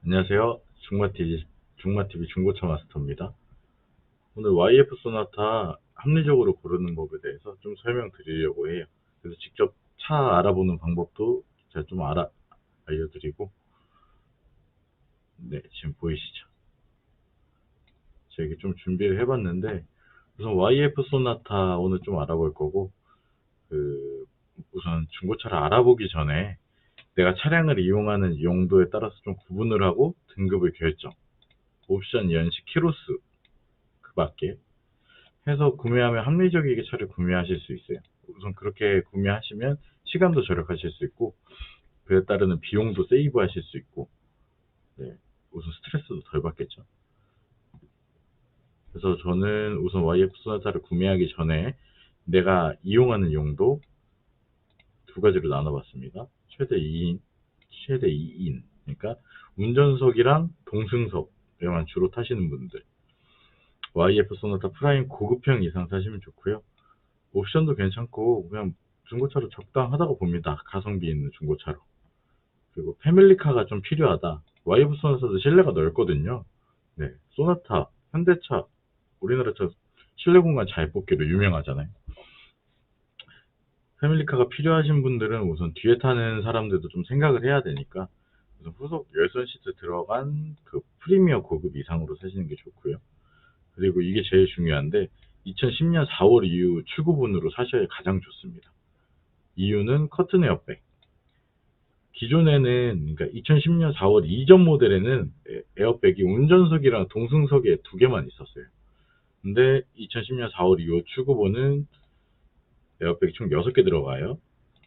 안녕하세요. 중마TV 중고차 마스터입니다. 오늘 YF 소나타 합리적으로 고르는 법에 대해서 좀 설명드리려고 해요. 그래서 직접 차 알아보는 방법도 제가 좀 알려드리고, 네, 지금 보이시죠? 제가 이게 좀 준비를 해봤는데, 우선 YF 소나타 오늘 좀 알아볼 거고, 우선 중고차를 알아보기 전에 내가 차량을 이용하는 용도에 따라서 좀 구분을 하고 등급을 결정, 옵션 연식, 키로수 그 밖에 해서 구매하면 합리적이게 차를 구매하실 수 있어요. 우선 그렇게 구매하시면 시간도 절약하실 수 있고, 그에 따르는 비용도 세이브 하실 수 있고, 네, 우선 스트레스도 덜 받겠죠. 그래서 저는 우선 YF 소나타를 구매하기 전에 내가 이용하는 용도 두 가지로 나눠봤습니다. 최대 2인, 최대 2인. 그러니까 운전석이랑 동승석에만 주로 타시는 분들. YF 소나타 프라임 고급형 이상 사시면 좋고요. 옵션도 괜찮고 그냥 중고차로 적당하다고 봅니다. 가성비 있는 중고차로. 그리고 패밀리카가 좀 필요하다. YF 소나타도 실내가 넓거든요. 네, 소나타, 현대차, 우리나라 차 실내 공간 잘 뽑기로 유명하잖아요. 패밀리카가 필요하신 분들은 우선 뒤에 타는 사람들도 좀 생각을 해야 되니까 우선 후속 열선 시트 들어간 그 프리미어 고급 이상으로 사시는 게 좋고요. 그리고 이게 제일 중요한데 2010년 4월 이후 출고분으로 사셔야 가장 좋습니다. 이유는 커튼 에어백. 기존에는 그러니까 2010년 4월 이전 모델에는 에어백이 운전석이랑 동승석에 두 개만 있었어요. 근데 2010년 4월 이후 출고본은 에어백이 총 6개 들어가요.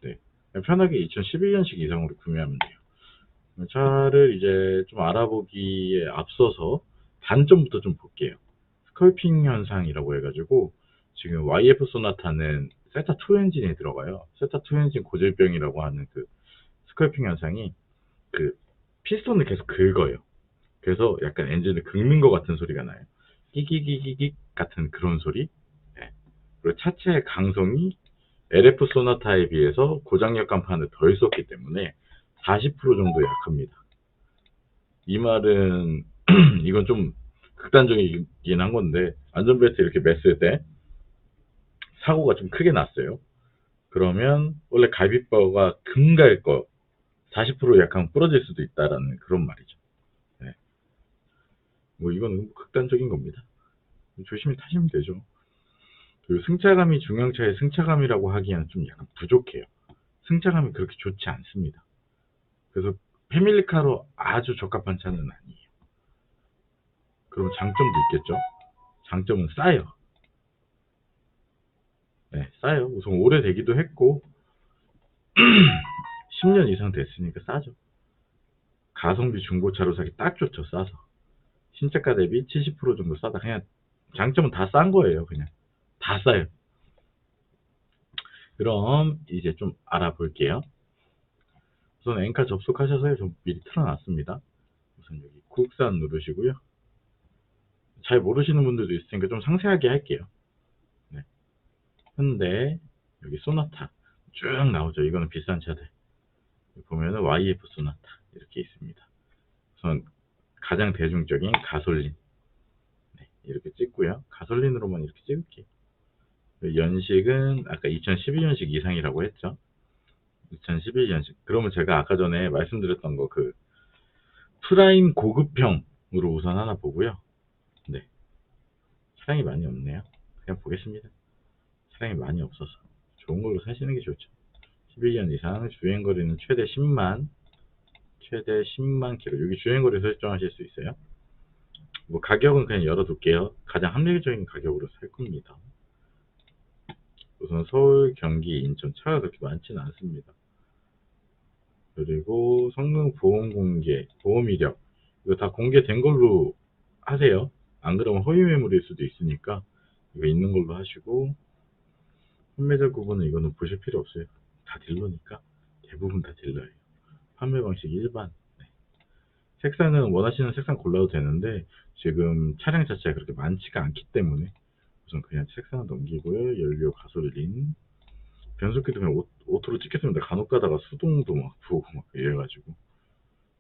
네. 편하게 2011년식 이상으로 구매하면 돼요. 차를 이제 좀 알아보기에 앞서서 단점부터 좀 볼게요. 스컬핑 현상이라고 해가지고 지금 YF 소나타는 세타2 엔진이 들어가요. 세타2 엔진 고질병이라고 하는 그 스컬핑 현상이 그 피스톤을 계속 긁어요. 그래서 약간 엔진을 긁는 것 같은 소리가 나요. 끼기기기기 같은 그런 소리. 네. 그리고 차체의 강성이 LF 소나타에 비해서 고장력 간판을 덜 썼기 때문에 40% 정도 약합니다. 이 말은 이건 좀 극단적이긴 한 건데 안전벨트 이렇게 맸을 때 사고가 좀 크게 났어요. 그러면 원래 갈비뼈가 금갈 거 40% 약하면 부러질 수도 있다라는 그런 말이죠. 네. 뭐 이건 극단적인 겁니다. 조심히 타시면 되죠. 그리고 승차감이 중형차의 승차감이라고 하기에는 좀 약간 부족해요. 승차감이 그렇게 좋지 않습니다. 그래서 패밀리카로 아주 적합한 차는 아니에요. 그럼 장점도 있겠죠. 장점은 싸요. 네, 싸요. 우선 오래되기도 했고 10년 이상 됐으니까 싸죠. 가성비 중고차로 사기 딱 좋죠. 싸서 신차가 대비 70% 정도 싸다. 그냥 장점은 다 싼 거예요. 그냥 다 싸요. 그럼 이제 좀 알아볼게요. 우선 엔카 접속하셔서 좀 미리 틀어놨습니다. 우선 여기 국산 누르시고요. 잘 모르시는 분들도 있으니까 좀 상세하게 할게요. 네. 현대, 여기 소나타 쭉 나오죠. 이거는 비싼 차들. 보면은 YF 소나타 이렇게 있습니다. 우선 가장 대중적인 가솔린. 네, 이렇게 찍고요. 가솔린으로만 이렇게 찍을게요. 연식은 아까 2011년식 이상이라고 했죠. 2011년식. 그러면 제가 아까 전에 말씀드렸던 거 그 프라임 고급형으로 우선 하나 보고요. 네. 차량이 많이 없네요. 그냥 보겠습니다. 차량이 많이 없어서 좋은 걸로 사시는 게 좋죠. 11년 이상 주행거리는 최대 10만 킬로. 여기 주행거리 설정하실 수 있어요. 뭐 가격은 그냥 열어둘게요. 가장 합리적인 가격으로 살 겁니다. 우선 서울, 경기, 인천 차가 그렇게 많지는 않습니다. 그리고 성능 보험 공개, 보험 이력 이거 다 공개된 걸로 하세요. 안 그러면 허위 매물일 수도 있으니까 이거 있는 걸로 하시고 판매자 구분은 이거는 보실 필요 없어요. 다 딜러니까 대부분 다 딜러예요. 판매 방식 일반. 네. 색상은 원하시는 색상 골라도 되는데 지금 차량 자체가 그렇게 많지가 않기 때문에 우선 그냥 색상을 넘기고요. 연료, 가솔린, 변속기도 그냥 오토로 찍겠습니다. 간혹 가다가 수동도 막 부어고 막 이래가지고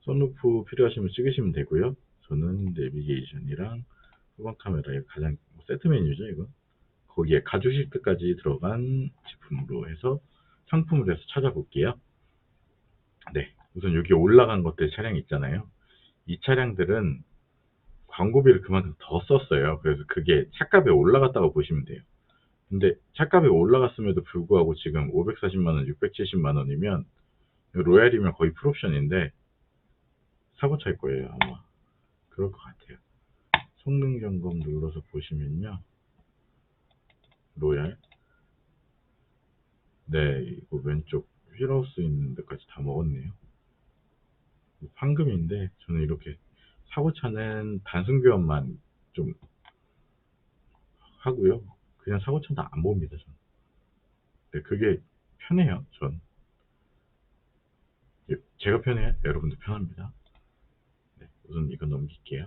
선루프 필요하시면 찍으시면 되고요. 저는 내비게이션이랑 후방 카메라의 가장 세트 메뉴죠, 이거. 거기에 가죽 시트까지 들어간 제품으로 해서 상품으로 해서 찾아볼게요. 네, 우선 여기 올라간 것들 차량 있잖아요. 이 차량들은 광고비를 그만큼 더 썼어요. 그래서 그게 차값에 올라갔다고 보시면 돼요. 근데 차값이 올라갔음에도 불구하고 지금 540만원, 670만원이면 로얄이면 거의 풀옵션인데 사고 찰 거예요, 아마. 그럴 것 같아요. 성능 점검 눌러서 보시면요. 로얄. 네, 이거 왼쪽 휠하우스 있는 데까지 다 먹었네요. 황금인데 저는 이렇게 사고차는 단순 교환만 좀 하고요. 그냥 사고차는 안 봅니다, 전. 네, 그게 편해요, 전. 제가 편해요. 여러분도 편합니다. 네, 우선 이거 넘길게요.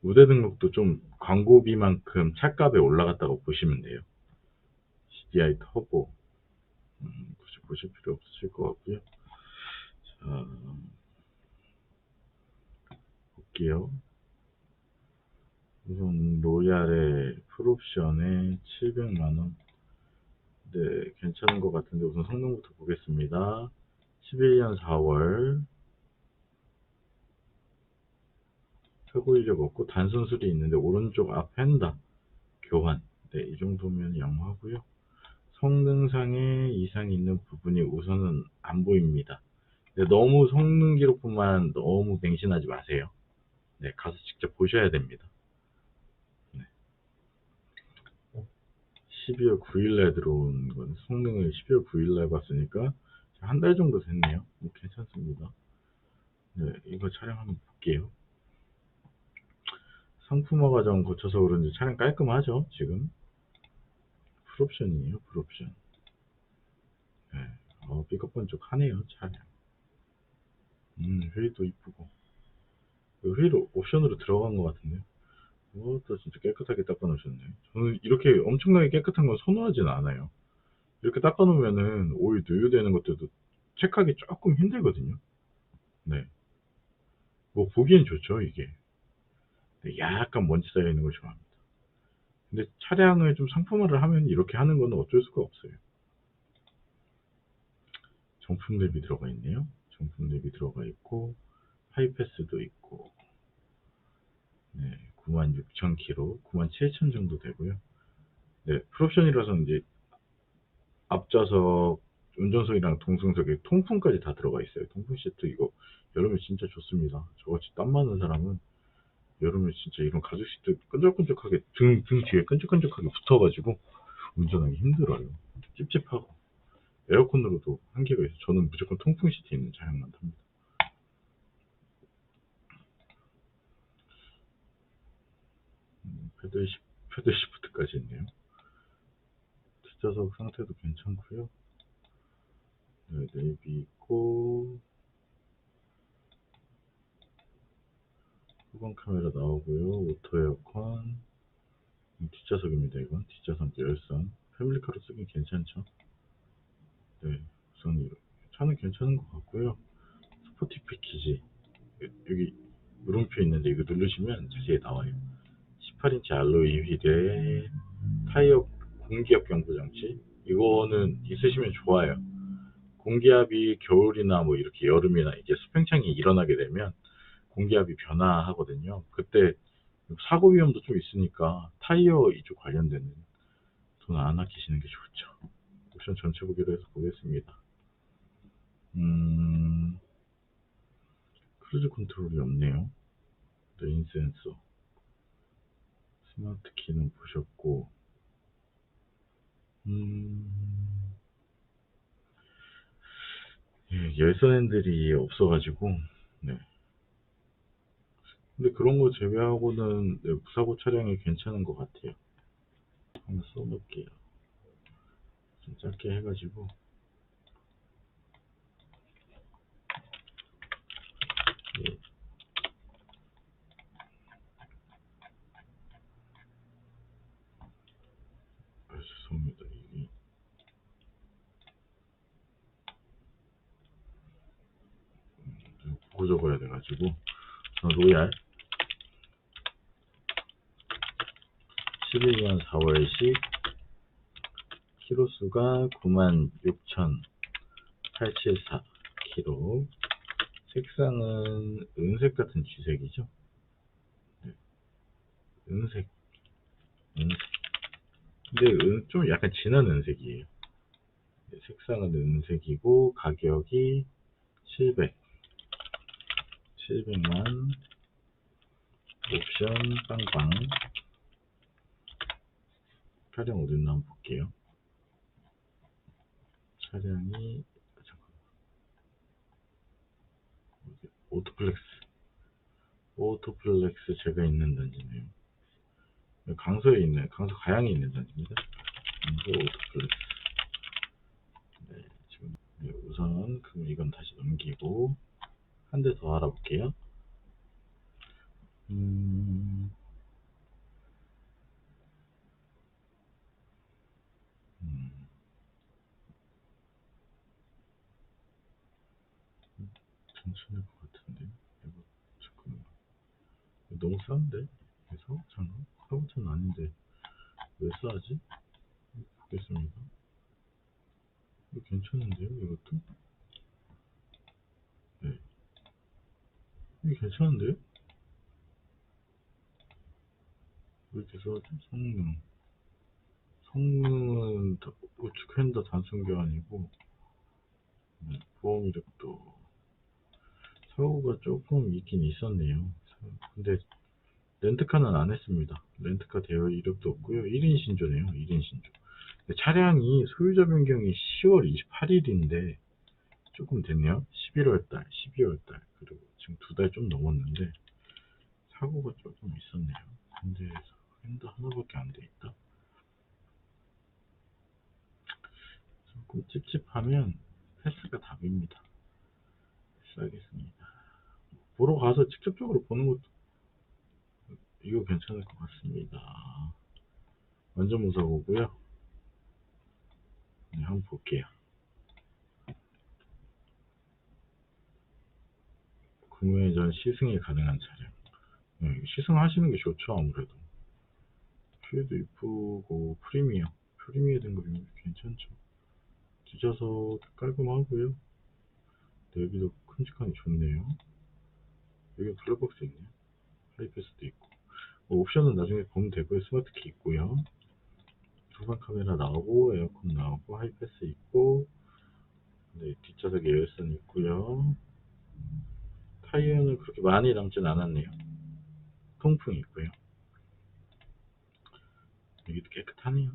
무대 등록도 좀 광고비만큼 차값에 올라갔다고 보시면 돼요. CDI 터보. 굳이 보실 필요 없으실 것 같고요. 자, 볼게요. 우선 로얄의 풀옵션에 700만원. 네, 괜찮은 것 같은데 우선 성능부터 보겠습니다. 11년 4월 최고 이력 없고 단순 수리 있는데 오른쪽 앞 휀다 교환. 네, 이 정도면 양호하고요. 성능상에 이상이 있는 부분이 우선은 안 보입니다. 네, 너무 성능 기록부만 너무 맹신하지 마세요. 네, 가서 직접 보셔야 됩니다. 네. 12월 9일날 들어온 건 성능을 12월 9일날 봤으니까 한 달 정도 됐네요. 뭐 괜찮습니다. 네, 이거 차량 한번 볼게요. 상품화 과정 거쳐서 그런지 차량 깔끔하죠, 지금. 풀옵션이에요, 풀옵션. 네, 삐걱번쩍하네요, 차량. 휠도 이쁘고. 휠 옵션으로 들어간 것 같은데요. 또 진짜 깨끗하게 닦아놓으셨네. 저는 이렇게 엄청나게 깨끗한 건 선호하진 않아요. 이렇게 닦아놓으면은 오일 누유되는 것들도 체크하기 조금 힘들거든요. 네. 뭐 보기엔 좋죠, 이게. 네, 약간 먼지 쌓여있는 걸 좋아합니다. 근데 차량을 좀 상품화를 하면 이렇게 하는 건 어쩔 수가 없어요. 정품 대비 들어가 있네요. 정품 대비 들어가 있고, 하이패스도 있고, 네, 96,000km, 97,000 정도 되고요. 네, 풀옵션이라서 이제 앞좌석, 운전석이랑 동승석에 통풍까지 다 들어가 있어요. 통풍 시트 이거 여름에 진짜 좋습니다. 저같이 땀 많은 사람은 여름에 진짜 이런 가죽 시트 끈적끈적하게 등 뒤에 끈적끈적하게 붙어가지고 운전하기 힘들어요. 찝찝하고 에어컨으로도 한계가 있어요. 저는 무조건 통풍 시트 있는 차량만 탑니다. 패들 시프트까지 있네요. 뒷좌석 상태도 괜찮고요. 네, 내비 있고 후방 카메라 나오고요. 오토 에어컨. 뒷좌석입니다. 이건 뒷좌석 열선. 패밀리카로 쓰긴 괜찮죠. 네, 우선 차는 괜찮은 것 같고요. 스포티 패키지 여기 물음표 있는데 이거 누르시면 자세히 나와요. 18인치 알로이 휠에 타이어 공기압 경보 장치. 이거는 있으시면 좋아요. 공기압이 겨울이나 뭐 이렇게 여름이나 이제 수평창이 일어나게 되면 공기압이 변화하거든요. 그때 사고 위험도 좀 있으니까 타이어 이쪽 관련되는 돈 안 아끼시는 게 좋죠. 옵션 전체 보기로 해서 보겠습니다. 크루즈 컨트롤이 없네요. 레인 센서, 스마트 키는 보셨고, 예, 열선 핸들이 없어가지고, 네. 근데 그런 거 제외하고는 네, 무사고 차량이 괜찮은 것 같아요. 한번 써볼게요. 좀 짧게 해가지고. 예, 죄송합니다. 바꿔 적어야 돼가지고 로얄 11년 4월식 키로수가 96,874 키로. 색상은 은색 같은 쥐색이죠. 네. 은색. 근데 좀 약간 진한 은색이에요. 네, 색상은 은색이고 가격이 700만 옵션 빵빵. 차량 어딨나 한번 볼게요. 차량이 오토플렉스 제가 있는 단지네요. 강서에 있는, 강서 가양에 있는 단지입니다. 강서 오토플렉스. 네, 지금 네, 우선 그럼 이건 다시 넘기고 한 대 더 알아볼게요. 괜찮을 것 같은데. 이거 잠깐만. 너무 싼데? 그래서 잠깐 사고차는 아닌데 왜 싸지? 보겠습니다. 이거 괜찮은데요? 이것도? 네. 이게 괜찮은데요? 왜 이렇게 싸지? 성능은 우측 핸더 단순 교환이고, 보험 이력도 사고가 조금 있긴 있었네요. 근데 렌트카는 안 했습니다. 렌트카 대여 이력도 없고요. 1인 신조네요. 1인 신조. 차량이 소유자 변경이 10월 28일인데 조금 됐네요. 11월달, 12월달, 그리고 지금 2달 좀 넘었는데 사고가 조금 있었네요. 근데 핸드 하나밖에 안 돼 있다. 조금 찝찝하면 패스가 답입니다. 패스하겠습니다. 보러 가서 직접적으로 보는 것도 이거 괜찮을 것 같습니다. 완전 무사고고요. 네, 한번 볼게요. 구매 전 시승이 가능한 차량. 네, 시승하시는 게 좋죠. 아무래도 휠도 이쁘고 프리미어 등급이면 괜찮죠. 뒷좌석 깔끔하고요. 네, 여기도 큼직하니 좋네요. 여기 블랙박스 있네요. 하이패스도 있고, 옵션은 나중에 보면 되고요. 스마트키 있고요. 후방 카메라 나오고, 에어컨 나오고, 하이패스 있고, 네, 뒷좌석에 에어컨 있고요. 타이어는 그렇게 많이 남진 않았네요. 통풍 있고요. 여기도 깨끗하네요.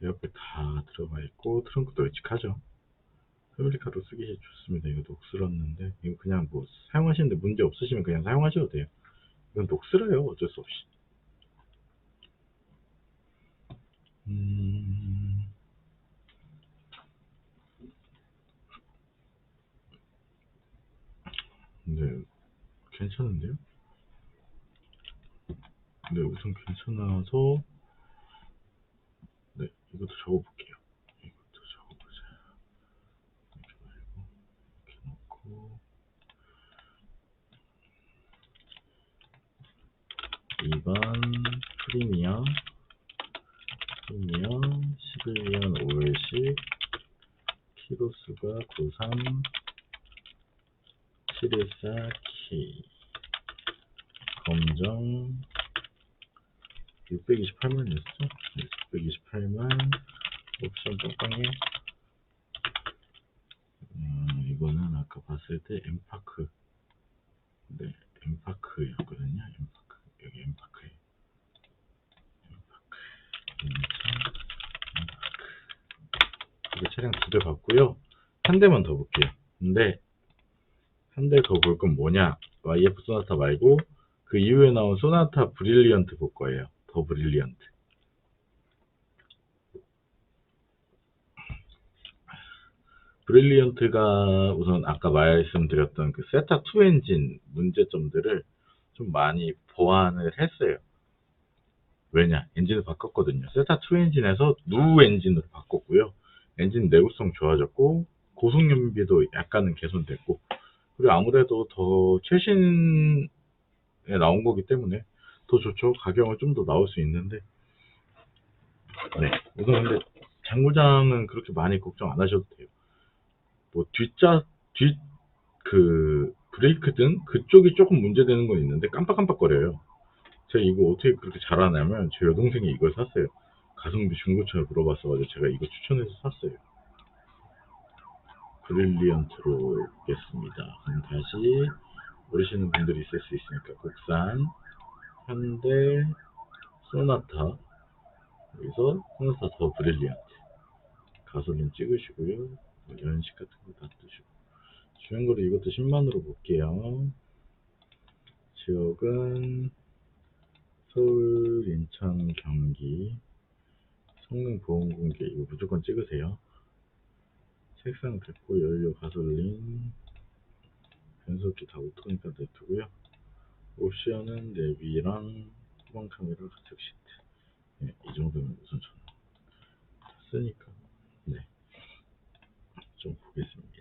에어백 다 들어가 있고, 트렁크도 널찍하죠. 패밀리카로 쓰기 좋습니다. 이거 녹슬었는데, 이거 그냥 뭐 사용하시는데 문제 없으시면 그냥 사용하셔도 돼요. 이건 녹슬어요. 어쩔 수 없이. 네, 괜찮은데요? 네, 우선 괜찮아서, 네, 이것도 적어볼게요. 이것도 적어보자. 이렇게 말고, 이렇게 놓고, 2번 프리미어 11년 5월식 키로수가 93714K 검정 628만이었죠? 628만 옵션 빡빡해. 이거는 아까 봤을 때 엠파크, 네, 엠파크였거든요. 엠파크, 여기 엠파크에 이거 차량 2대 봤고요. 한 대만 더 볼게요. 근데 한 대 더 볼 건 뭐냐? YF 소나타 말고 그 이후에 나온 소나타 브릴리언트 볼 거예요. 더 브릴리언트. 브릴리언트가 우선 아까 말씀드렸던 그 세타 2 엔진 문제점들을 좀 많이 보완을 했어요. 왜냐? 엔진을 바꿨거든요. 세타 2 엔진에서 누 엔진으로 바꿨고요. 엔진 내구성 좋아졌고 고속 연비도 약간은 개선됐고, 그리고 아무래도 더 최신에 나온 거기 때문에 더 좋죠. 가격은 좀 더 나올 수 있는데. 네. 우선 근데 장고장은 그렇게 많이 걱정 안 하셔도 돼요. 뭐 그 브레이크 등 그쪽이 조금 문제되는 건 있는데 깜빡깜빡거려요. 제가 이거 어떻게 그렇게 잘하냐면 제 여동생이 이걸 샀어요. 가성비 중고차를 물어봤어가지고 제가 이거 추천해서 샀어요. 브릴리언트로 보겠습니다. 그럼 다시 모르시는 분들이 있을 수 있으니까 국산 현대 소나타, 여기서 소나타 더 브릴리언트 가솔린 찍으시고요. 연식 같은 거 다 뜨시고 주행거리 이것도 10만으로 볼게요. 지역은 서울, 인천, 경기. 성능 보험 공개 이거 무조건 찍으세요. 색상 됐고 연료 가솔린 변속기 다 오토니까 냅두고요. 옵션은 내비랑 후방 카메라 가축 시트. 네, 이 정도면 우선 저는 다 쓰니까 네, 좀 보겠습니다.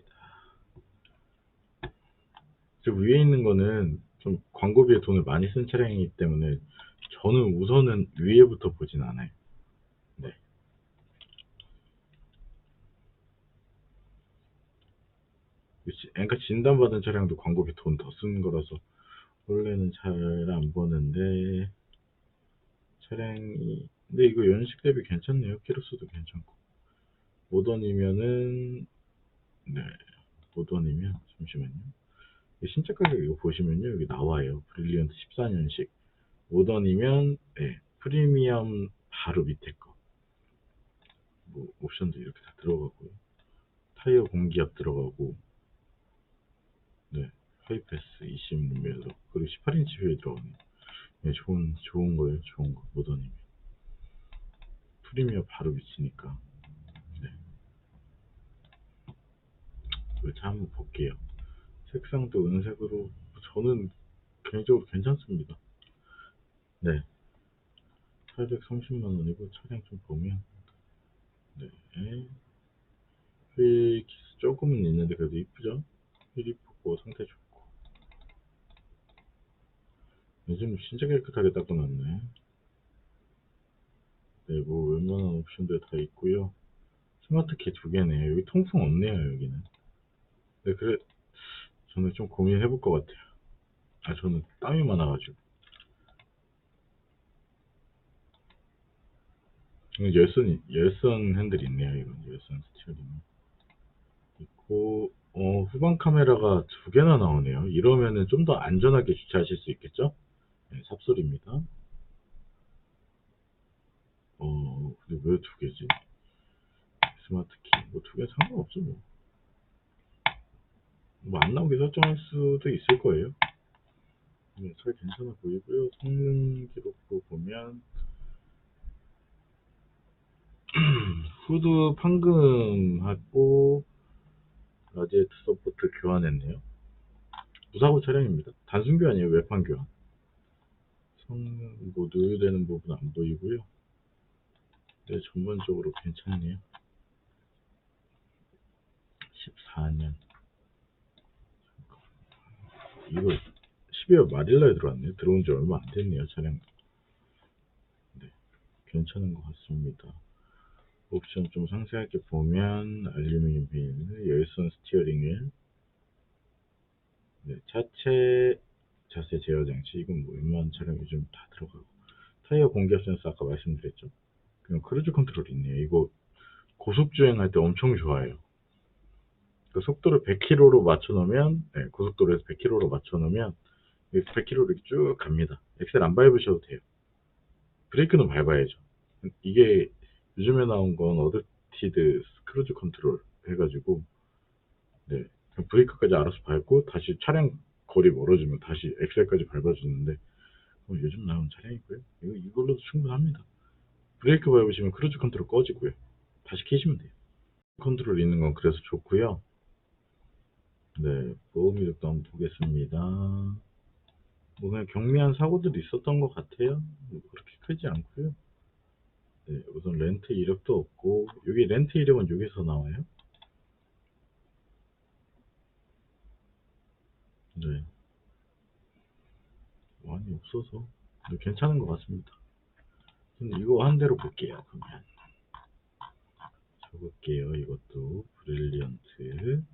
저 위에 있는 거는 좀 광고비에 돈을 많이 쓴 차량이기 때문에 저는 우선은 위에부터 보진 않아요. 네. 그러니까 진단받은 차량도 광고비 돈 더 쓴 거라서 원래는 잘 안 보는데 차량이 근데 이거 연식 대비 괜찮네요. 키로수도 괜찮고 모던이면은 네 모던이면 잠시만요. 신차 가격 이거 보시면요 여기 나와요. 브릴리언트 14년식 모던이면 네, 프리미엄 바로 밑에 거 뭐 옵션도 이렇게 다 들어가고요. 타이어 공기압 들어가고 네 하이패스 20mm 그리고 18인치 휠 들어가네요. 네, 좋은 거예요. 좋은 거 모던이면 프리미엄 바로 밑이니까 네. 자 한번 볼게요. 색상도 은색으로 저는 개인적으로 괜찮습니다. 네, 830만 원이고 차량 좀 보면 네, 휠 키스 조금은 있는데 그래도 이쁘죠? 휠 이쁘고 상태 좋고 요즘 진짜 깨끗하게 닦아놨네. 네, 뭐 웬만한 옵션들 다 있고요. 스마트키 두 개네요. 여기 통풍 없네요. 여기는. 네, 그래 저는 좀 고민해볼 것 같아요. 아 저는 땀이 많아가지고 열선 핸들이 있네요. 이건 열선 스티어링 있고 후방 카메라가 두 개나 나오네요. 이러면은 좀 더 안전하게 주차하실 수 있겠죠? 네, 삽소리입니다. 근데 왜 두 개지? 스마트키 뭐 두 개 상관없죠 뭐. 뭐 안 나오게 설정할 수도 있을 거예요. 네, 잘 괜찮아 보이고요. 성능 기록부 보면 후드 판금하고 라디에이터 서포트 교환했네요. 무사고 차량입니다. 단순 교환이에요. 외판 교환. 성능 뭐 누유되는 부분 안 보이고요. 네, 전반적으로 괜찮네요. 14년 이거 12월 말일날 들어왔네요. 들어온 지 얼마 안 됐네요. 차량. 네, 괜찮은 것 같습니다. 옵션 좀 상세하게 보면 알루미늄 휠, 열선 스티어링 휠, 네, 자세 제어 장치 이건 뭐 웬만한 차량 요즘 다 들어가고 타이어 공기압 센서 아까 말씀드렸죠. 그냥 크루즈 컨트롤 있네요. 이거 고속 주행할 때 엄청 좋아요. 그 속도를 100km로 맞춰놓으면 네, 고속도로에서 100km로 맞춰놓으면 100km로 이렇게 쭉 갑니다. 엑셀 안 밟으셔도 돼요. 브레이크는 밟아야죠. 이게 요즘에 나온 건 어댑티드 크루즈 컨트롤 해가지고 네, 브레이크까지 알아서 밟고 다시 차량 거리 멀어지면 다시 엑셀까지 밟아주는데 요즘 나온 차량이고요. 이걸로도 충분합니다. 브레이크 밟으시면 크루즈 컨트롤 꺼지고요. 다시 켜시면 돼요. 컨트롤 있는 건 그래서 좋고요. 네, 보험 이력도 한번 보겠습니다. 뭐 그냥 경미한 사고들이 있었던 것 같아요. 뭐 그렇게 크지 않고요. 네, 우선 렌트 이력도 없고 여기 렌트 이력은 여기서 나와요. 네. 많이 없어서 괜찮은 것 같습니다. 근데 이거 한 대로 볼게요. 그러면 적을게요. 이것도 브릴리언트.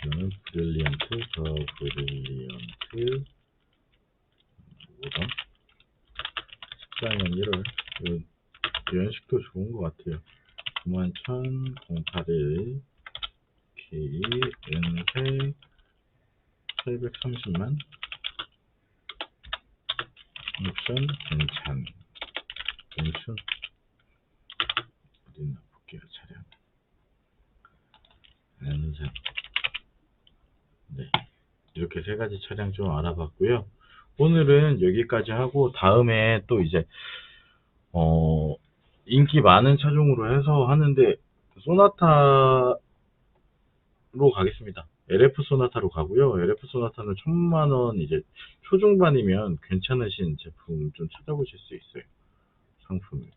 이거는 브릴리언트, 저 브릴리언트 5번 14년 1월. 이 연식도 좋은 것 같아요. 91,081 K 은색 830만 옵션 괜찮. 괜찮. 어딨나 볼게요. 차량 은색. 네, 이렇게 세 가지 차량 좀 알아봤고요. 오늘은 여기까지 하고 다음에 또 이제 인기 많은 차종으로 해서 하는데 소나타로 가겠습니다. LF 소나타로 가고요. LF 소나타는 1,000만원 이제 초중반이면 괜찮으신 제품 좀 찾아보실 수 있어요. 상품을.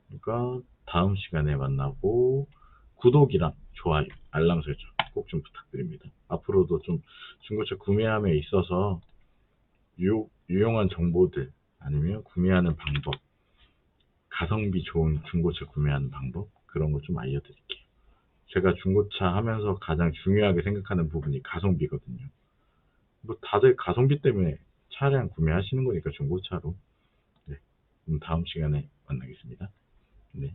그러니까 다음 시간에 만나고 구독이랑 좋아요, 알람 설정 꼭 좀 부탁드립니다. 앞으로도 좀 중고차 구매함에 있어서 유용한 정보들 아니면 구매하는 방법, 가성비 좋은 중고차 구매하는 방법 그런 거 좀 알려드릴게요. 제가 중고차 하면서 가장 중요하게 생각하는 부분이 가성비거든요. 뭐 다들 가성비 때문에 차량 구매하시는 거니까 중고차로. 네, 그럼 다음 시간에 만나겠습니다. 네.